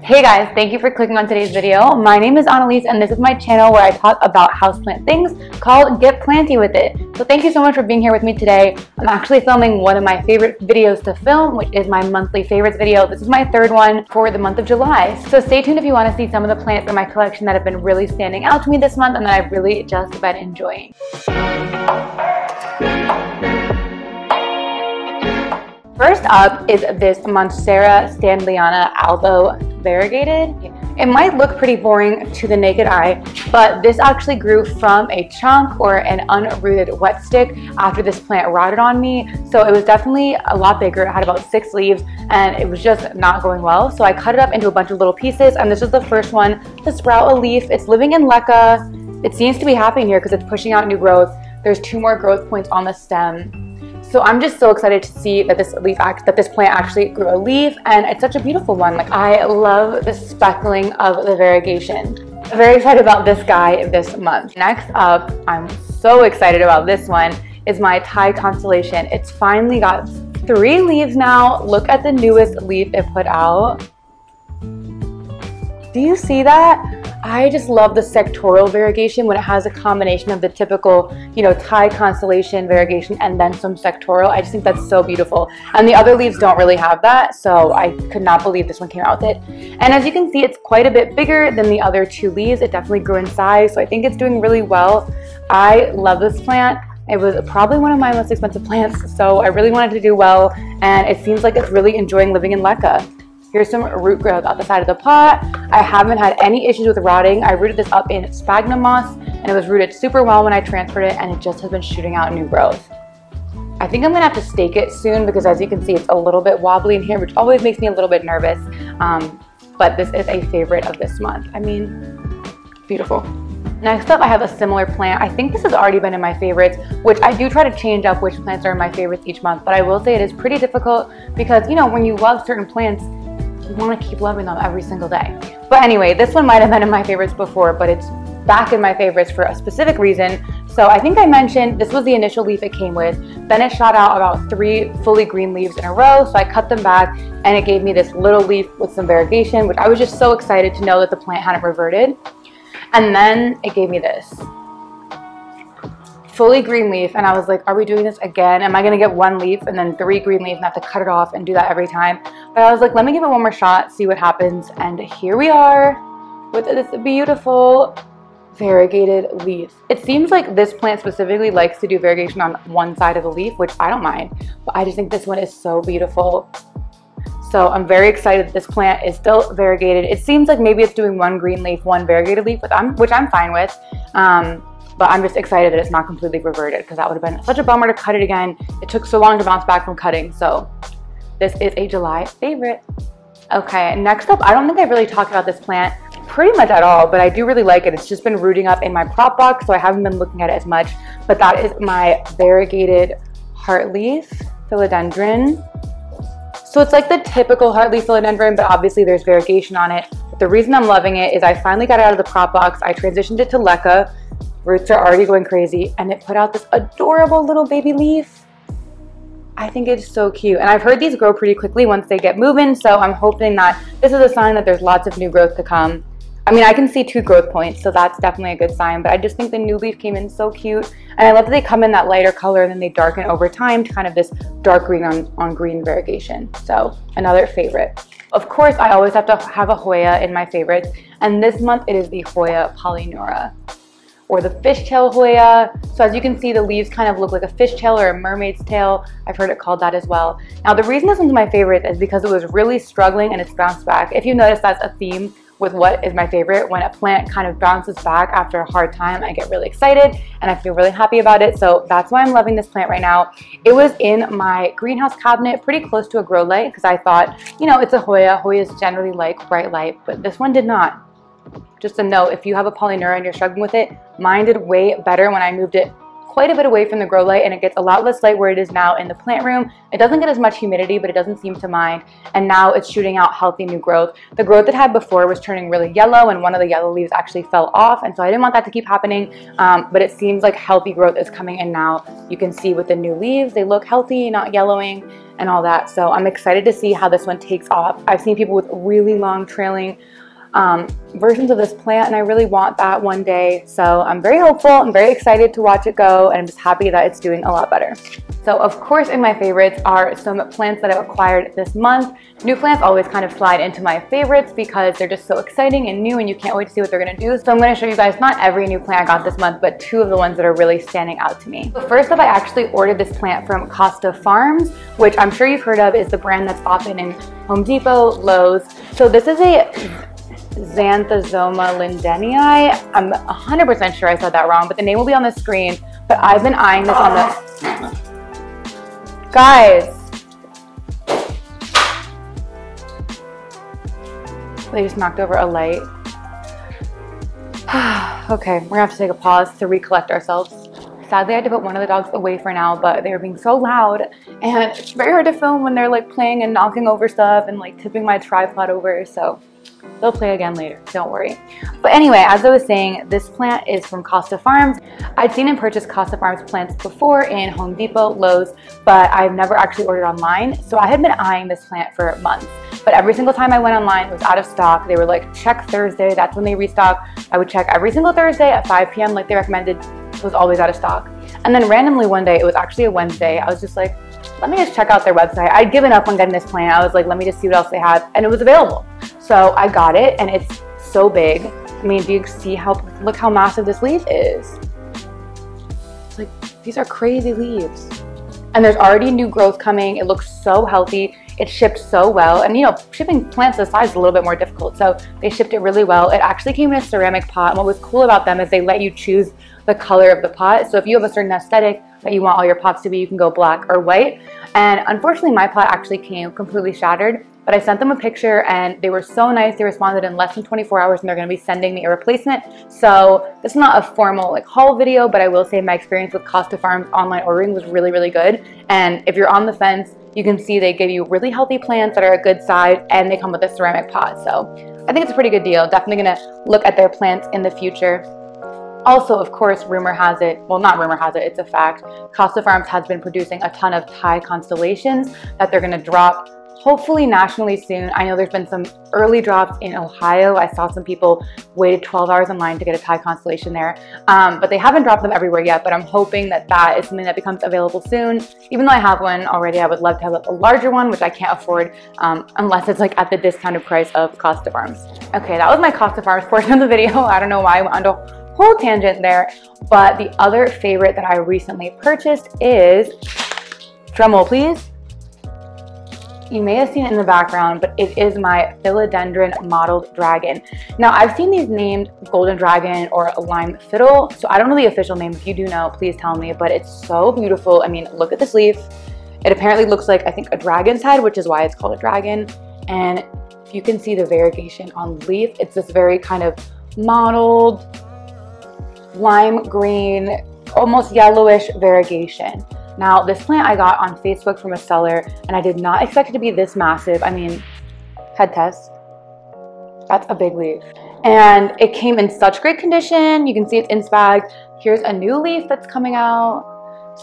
Hey guys, thank you for clicking on today's video. My name is Annalise and this is my channel where I talk about houseplant things called Get Planty With It. So thank you so much for being here with me today. I'm actually filming one of my favorite videos to film, which is my monthly favorites video. This is my third one for the month of July. So stay tuned if you want to see some of the plants in my collection that have been really standing out to me this month and that I've really just been enjoying. First up is this MONSTERA STANDLEYANA ALBO variegated. It might look pretty boring to the naked eye, but this actually grew from a chunk or an unrooted wet stick after this plant rotted on me. So it was definitely a lot bigger. It had about 6 leaves and it was just not going well. So I cut it up into a bunch of little pieces and this is the first one to sprout a leaf. It's living in leca. It seems to be happening here because it's pushing out new growth. There's 2 more growth points on the stem. So I'm just so excited to see that this plant actually grew a leaf, and it's such a beautiful one. Like, I love the speckling of the variegation. I'm very excited about this guy this month. Next up, I'm so excited about this one, is my Thai constellation. It's finally got 3 leaves now. Look at the newest leaf it put out. Do you see that? I just love the sectoral variegation when it has a combination of the typical, Thai constellation variegation and then some sectoral. I just think that's so beautiful. And the other leaves don't really have that, so I could not believe this one came out with it. And as you can see, it's quite a bit bigger than the other 2 leaves. It definitely grew in size, so I think it's doing really well. I love this plant. It was probably one of my most expensive plants, so I really wanted to do well, and it seems like it's really enjoying living in leca. Here's some root growth out the side of the pot. I haven't had any issues with rotting. I rooted this up in sphagnum moss and it was rooted super well when I transferred it, and it just has been shooting out new growth. I think I'm gonna have to stake it soon because as you can see, it's a little bit wobbly in here, which always makes me a little bit nervous. But this is a favorite of this month. I mean, beautiful. Next up, I have a similar plant. I think this has already been in my favorites, which I do try to change up which plants are in my favorites each month, but I will say it is pretty difficult because, when you love certain plants, you want to keep loving them every single day. But anyway, this one might have been in my favorites before, but it's back in my favorites for a specific reason. So I think I mentioned this was the initial leaf it came with. Then it shot out about 3 fully green leaves in a row. So I cut them back and it gave me this little leaf with some variegation, which I was just so excited to know that the plant hadn't reverted. And then it gave me this fully green leaf, and I was like, are we doing this again? Am I gonna get 1 leaf and then 3 green leaves and have to cut it off and do that every time? But I was like, let me give it one more shot, see what happens. And here we are with this beautiful variegated leaf. It seems like this plant specifically likes to do variegation on one side of the leaf, which I don't mind, but I just think this one is so beautiful. So I'm very excited that this plant is still variegated. It seems like maybe it's doing 1 green leaf, 1 variegated leaf, which I'm fine with. But I'm just excited that it's not completely reverted because that would have been such a bummer to cut it again. It took so long to bounce back from cutting. So this is a July favorite. Okay, next up, I don't think I've really talked about this plant pretty much at all, but I do really like it. It's just been rooting up in my prop box, so I haven't been looking at it as much. But that is my variegated heartleaf philodendron. So it's like the typical heartleaf philodendron, but obviously there's variegation on it. But the reason I'm loving it is I finally got it out of the prop box. I transitioned it to leca. Roots are already going crazy, and it put out this adorable little baby leaf. I think it's so cute, and I've heard these grow pretty quickly once they get moving, so I'm hoping that this is a sign that there's lots of new growth to come. I mean, I can see 2 growth points, so that's definitely a good sign, but I just think the new leaf came in so cute, and I love that they come in that lighter color and then they darken over time to kind of this dark green on green variegation. So another favorite. Of course, I always have to have a Hoya in my favorites, and this month it is the Hoya POLYNEURA, or the fishtail Hoya. So as you can see, the leaves kind of look like a fishtail or a mermaid's tail. I've heard it called that as well. Now, the reason this one's my favorite is because it was really struggling and it's bounced back. If you notice, that's a theme with what is my favorite. When a plant kind of bounces back after a hard time, I get really excited and I feel really happy about it. So that's why I'm loving this plant right now. It was in my greenhouse cabinet pretty close to a grow light because I thought, it's a Hoya. Hoyas generally like bright light, but this one did not. Just a note, if you have a POLYNEURA and you're struggling with it, mine did way better when I moved it quite a bit away from the grow light, and it gets a lot less light where it is now in the plant room. It doesn't get as much humidity, but it doesn't seem to mind, and now it's shooting out healthy new growth. The growth it had before was turning really yellow, and one of the yellow leaves actually fell off, and so I didn't want that to keep happening, but it seems like healthy growth is coming in now. You can see with the new leaves, they look healthy, not yellowing and all that. So I'm excited to see how this one takes off. I've seen people with really long trailing versions of this plant, and I really want that one day. So I'm very hopeful. I'm very excited to watch it go, and I'm just happy that it's doing a lot better. So of course, in my favorites are some plants that I've acquired this month. New plants always kind of slide into my favorites because they're just so exciting and new, and you can't wait to see what they're gonna do. So I'm gonna show you guys not every new plant I got this month, but two of the ones that are really standing out to me. So first up, I actually ordered this plant from Costa Farms, which I'm sure you've heard of, is the brand that's often in Home Depot, Lowe's. So this is a XANTHOSOMA lindenii. I'm 100% sure I said that wrong, but the name will be on the screen. But I've been eyeing this on the... Guys! They just knocked over a light. Okay, we're gonna have to take a pause to recollect ourselves. Sadly, I had to put one of the dogs away for now, but they were being so loud, and it's very hard to film when they're like playing and knocking over stuff and like tipping my tripod over, so they'll play again later, don't worry. But anyway, as I was saying, this plant is from Costa Farms. I'd seen and purchased Costa Farms plants before in Home Depot, Lowe's, but I've never actually ordered online. So I had been eyeing this plant for months. But every single time I went online, it was out of stock. They were like, check Thursday, that's when they restock. I would check every single Thursday at 5 p.m. like they recommended. It was always out of stock. And then randomly one day, it was actually a Wednesday, I was just like, let me just check out their website. I'd given up on getting this plant. I was like, let me just see what else they have. And it was available. So I got it, and it's so big. I mean, do you see look how massive this leaf is? It's like, these are crazy leaves. And there's already new growth coming. It looks so healthy. It shipped so well. And you know, shipping plants this size is a little bit more difficult. So they shipped it really well. It actually came in a ceramic pot. And what was cool about them is they let you choose the color of the pot. So if you have a certain aesthetic that you want all your pots to be, you can go black or white. And unfortunately, my pot actually came completely shattered, but I sent them a picture and they were so nice. They responded in less than 24 hours, and they're gonna be sending me a replacement. So this is not a formal like haul video, but I will say my experience with Costa Farms online ordering was really, really good. And if you're on the fence, you can see they give you really healthy plants that are a good size, and they come with a ceramic pot. So I think it's a pretty good deal. Definitely gonna look at their plants in the future. Also, of course, rumor has it, well, not rumor has it, it's a fact, Costa Farms has been producing a ton of Thai constellations that they're gonna drop hopefully nationally soon. I know there's been some early drops in Ohio. I saw some people waited 12 hours in line to get a Thai constellation there, but they haven't dropped them everywhere yet, but I'm hoping that that is something that becomes available soon. Even though I have one already, I would love to have a larger one, which I can't afford unless it's like at the discounted price of Costa Farms. Okay, that was my Costa Farms portion of the video. I don't know why I went on a whole tangent there, but the other favorite that I recently purchased is, drumroll please, you may have seen it in the background, but it is my Philodendron mottled dragon. Now I've seen these named golden dragon or lime fiddle, so I don't know the official name. If you do know, please tell me, but it's so beautiful. I mean, look at this leaf. It apparently looks like, I think, a dragon's head, which is why it's called a dragon. And if you can see the variegation on the leaf, it's this very kind of mottled lime green, almost yellowish variegation. Now, this plant I got on Facebook from a seller, and I did not expect it to be this massive. I mean, head test, that's a big leaf. And it came in such great condition. You can see it's in spag. Here's a new leaf that's coming out.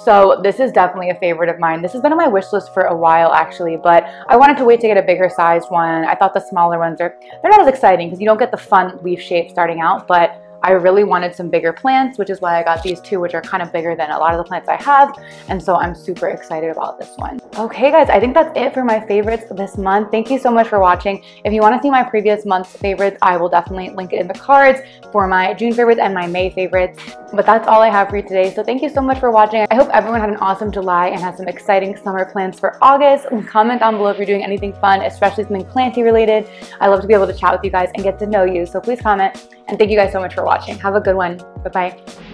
So this is definitely a favorite of mine. This has been on my wish list for a while actually, but I wanted to wait to get a bigger sized one. I thought the smaller ones they're not as exciting because you don't get the fun leaf shape starting out, but I really wanted some bigger plants, which is why I got these two, which are kind of bigger than a lot of the plants I have. And so I'm super excited about this one. Okay guys, I think that's it for my favorites this month. Thank you so much for watching. If you want to see my previous month's favorites, I will definitely link it in the cards for my June favorites and my May favorites. But that's all I have for you today. So thank you so much for watching. I hope everyone had an awesome July and has some exciting summer plans for August. Comment down below if you're doing anything fun, especially something planty related. I love to be able to chat with you guys and get to know you. So please comment. And thank you guys so much for watching. Have a good one. Bye-bye.